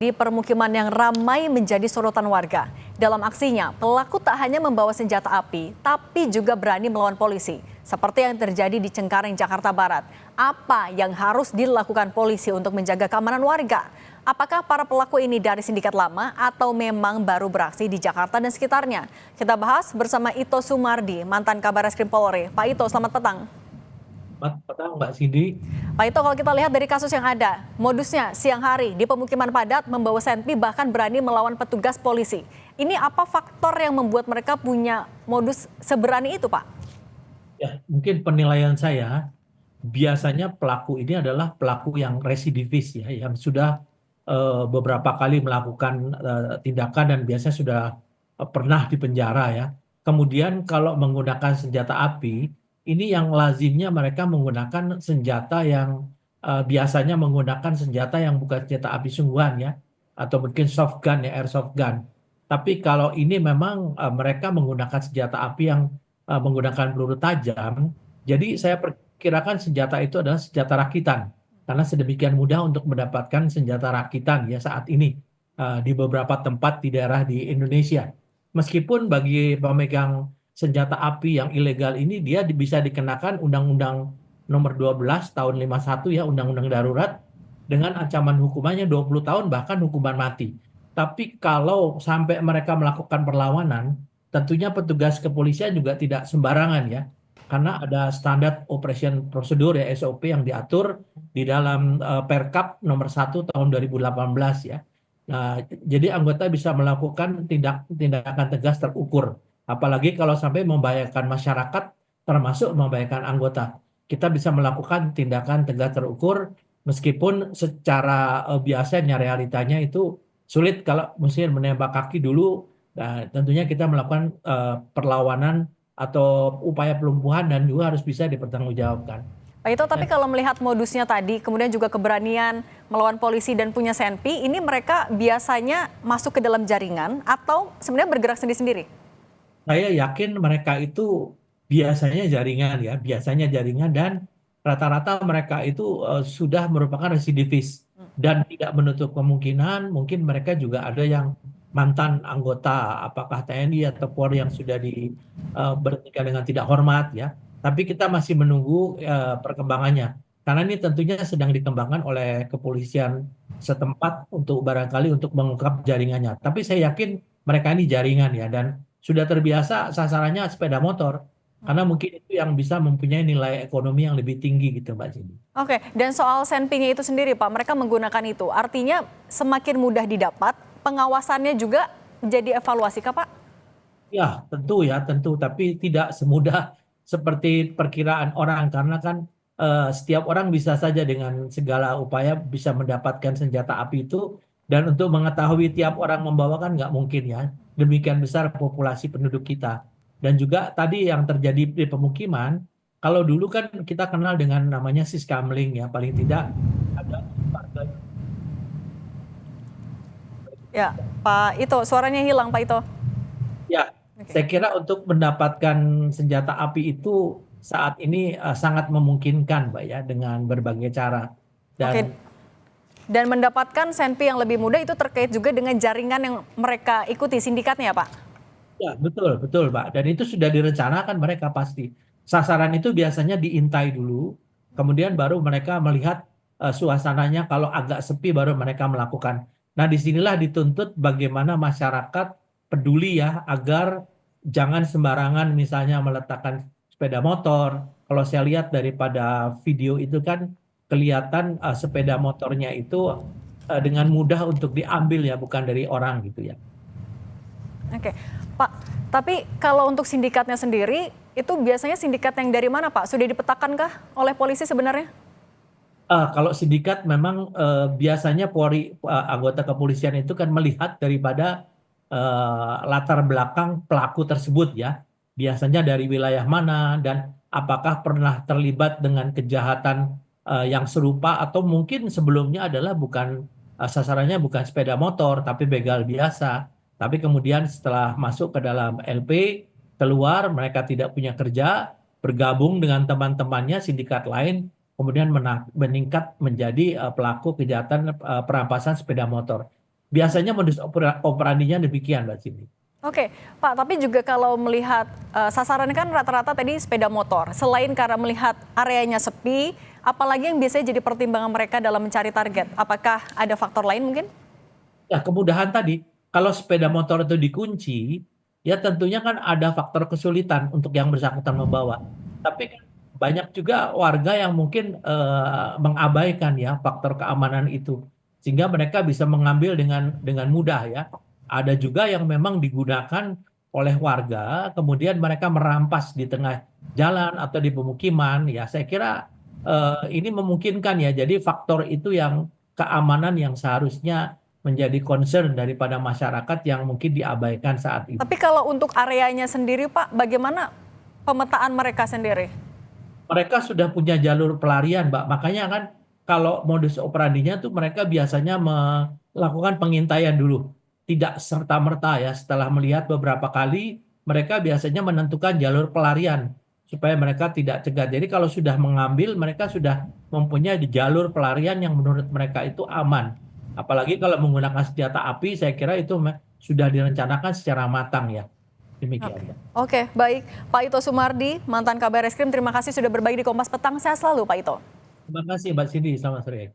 Di permukiman yang ramai menjadi sorotan warga. Dalam aksinya, pelaku tak hanya membawa senjata api, tapi juga berani melawan polisi. Seperti yang terjadi di Cengkareng, Jakarta Barat. Apa yang harus dilakukan polisi untuk menjaga keamanan warga? Apakah para pelaku ini dari sindikat lama atau memang baru beraksi di Jakarta dan sekitarnya? Kita bahas bersama Ito Sumardi, mantan Kabareskrim Polri. Pak Ito, selamat petang. Selamat petang Mbak Cindy. Pak Ito, kalau kita lihat dari kasus yang ada, modusnya siang hari di pemukiman padat membawa senpi bahkan berani melawan petugas polisi. Ini apa faktor yang membuat mereka punya modus seberani itu, Pak? Ya, mungkin penilaian saya biasanya pelaku ini adalah pelaku yang residivis ya, yang sudah beberapa kali melakukan tindakan dan biasanya sudah pernah di penjara ya. Kemudian kalau menggunakan senjata api, ini yang lazimnya mereka menggunakan senjata yang biasanya menggunakan senjata yang bukan senjata api sungguhan ya, atau mungkin soft gun ya, airsoft gun. Tapi kalau ini memang mereka menggunakan senjata api yang menggunakan peluru tajam, jadi saya perkirakan senjata itu adalah senjata rakitan. Karena sedemikian mudah untuk mendapatkan senjata rakitan ya saat ini di beberapa tempat di daerah di Indonesia. Meskipun bagi pemegang senjata api yang ilegal ini dia bisa dikenakan Undang-Undang Nomor 12 Tahun 51 ya, Undang-Undang Darurat dengan ancaman hukumannya 20 tahun bahkan hukuman mati. Tapi kalau sampai mereka melakukan perlawanan, tentunya petugas kepolisian juga tidak sembarangan ya. Karena ada standar operation prosedur ya, SOP yang diatur di dalam Perkap nomor 1 tahun 2018 ya. Nah, jadi anggota bisa melakukan tindakan tegas terukur. Apalagi kalau sampai membahayakan masyarakat, termasuk membahayakan anggota. Kita bisa melakukan tindakan tegas terukur, meskipun secara biasanya realitanya itu sulit kalau mesti menembak kaki dulu. Nah, tentunya kita melakukan perlawanan atau upaya pelumpuhan dan juga harus bisa dipertanggungjawabkan. Pak Ito, tapi Dan kalau melihat modusnya tadi, kemudian juga keberanian melawan polisi dan punya senpi, ini mereka biasanya masuk ke dalam jaringan atau sebenarnya bergerak sendiri-sendiri? saya yakin mereka itu biasanya jaringan dan rata-rata mereka itu sudah merupakan residivis dan tidak menutup kemungkinan mungkin mereka juga ada yang mantan anggota apakah TNI atau Polri yang sudah diberhentikan dengan tidak hormat ya. Tapi kita masih menunggu perkembangannya karena ini tentunya sedang dikembangkan oleh kepolisian setempat untuk barangkali untuk mengungkap jaringannya. Tapi saya yakin mereka ini jaringan ya dan sudah terbiasa sasarannya sepeda motor karena mungkin itu yang bisa mempunyai nilai ekonomi yang lebih tinggi gitu Mbak Cindy. Oke, dan soal senpinya itu sendiri Pak, mereka menggunakan itu. Artinya semakin mudah didapat, pengawasannya juga jadi evaluasi kah Pak? Ya, tentu, tapi tidak semudah seperti perkiraan orang karena kan setiap orang bisa saja dengan segala upaya bisa mendapatkan senjata api itu dan untuk mengetahui tiap orang membawa kan nggak mungkin ya. Demikian besar populasi penduduk kita. Dan juga tadi yang terjadi di pemukiman, kalau dulu kan kita kenal dengan namanya siskamling ya, paling tidak ada warga. Ya, Pak Ito, suaranya hilang Pak Ito. Ya, Oke. saya kira untuk mendapatkan senjata api itu saat ini sangat memungkinkan, Mbak ya, dengan berbagai cara. Oke, Dan dan mendapatkan senpi yang lebih mudah itu terkait juga dengan jaringan yang mereka ikuti, sindikatnya Pak? ya betul, betul, Mbak. Dan itu sudah direncanakan mereka pasti. Sasaran itu biasanya diintai dulu, kemudian baru mereka melihat suasananya kalau agak sepi baru mereka melakukan. Nah, disinilah dituntut bagaimana masyarakat peduli ya agar jangan sembarangan misalnya meletakkan sepeda motor. Kalau saya lihat daripada video itu kan kelihatan sepeda motornya itu dengan mudah untuk diambil ya, bukan dari orang gitu ya. Oke, Pak, tapi kalau untuk sindikatnya sendiri, itu biasanya sindikat yang dari mana Pak? Sudah dipetakankah oleh polisi sebenarnya? Kalau sindikat memang biasanya Polri, anggota kepolisian itu kan melihat daripada latar belakang pelaku tersebut ya. Biasanya dari wilayah mana dan apakah pernah terlibat dengan kejahatan yang serupa atau mungkin sebelumnya adalah bukan sasarannya bukan sepeda motor tapi begal biasa. Tapi kemudian setelah masuk ke dalam LP keluar mereka tidak punya kerja, bergabung dengan teman-temannya sindikat lain kemudian meningkat menjadi pelaku kejahatan perampasan sepeda motor. biasanya modus operandinya demikian, Mbak Cindy. Oke, Pak, tapi juga kalau melihat sasaran kan rata-rata tadi sepeda motor. Selain karena melihat areanya sepi, apalagi yang biasanya jadi pertimbangan mereka dalam mencari target? Apakah ada faktor lain mungkin? Ya, kemudahan tadi, kalau sepeda motor itu dikunci, ya tentunya kan ada faktor kesulitan untuk yang bersangkutan membawa. Tapi kan banyak juga warga yang mungkin mengabaikan ya faktor keamanan itu, sehingga mereka bisa mengambil dengan mudah ya. Ada juga yang memang digunakan oleh warga, kemudian mereka merampas di tengah jalan atau di pemukiman. Ya, saya kira ini memungkinkan ya. Jadi faktor itu yang keamanan yang seharusnya menjadi concern daripada masyarakat yang mungkin diabaikan saat itu. Tapi kalau untuk areanya sendiri, Pak, bagaimana pemetaan mereka sendiri? Mereka sudah punya jalur pelarian, Mbak. Makanya kan kalau modus operandinya tuh mereka biasanya melakukan pengintaian dulu. Tidak serta-merta ya, setelah melihat beberapa kali, mereka biasanya menentukan jalur pelarian supaya mereka tidak cegat. Jadi kalau sudah mengambil, mereka sudah mempunyai jalur pelarian yang menurut mereka itu aman. Apalagi kalau menggunakan senjata api, saya kira itu sudah direncanakan secara matang ya. Demikian, Oke, Mbak. Oke, baik. Pak Ito Sumardi, mantan Kabar Eskrim, terima kasih sudah berbagi di Kompas Petang. Sehat selalu, Pak Ito. Terima kasih Mbak Cindy, selamat sore.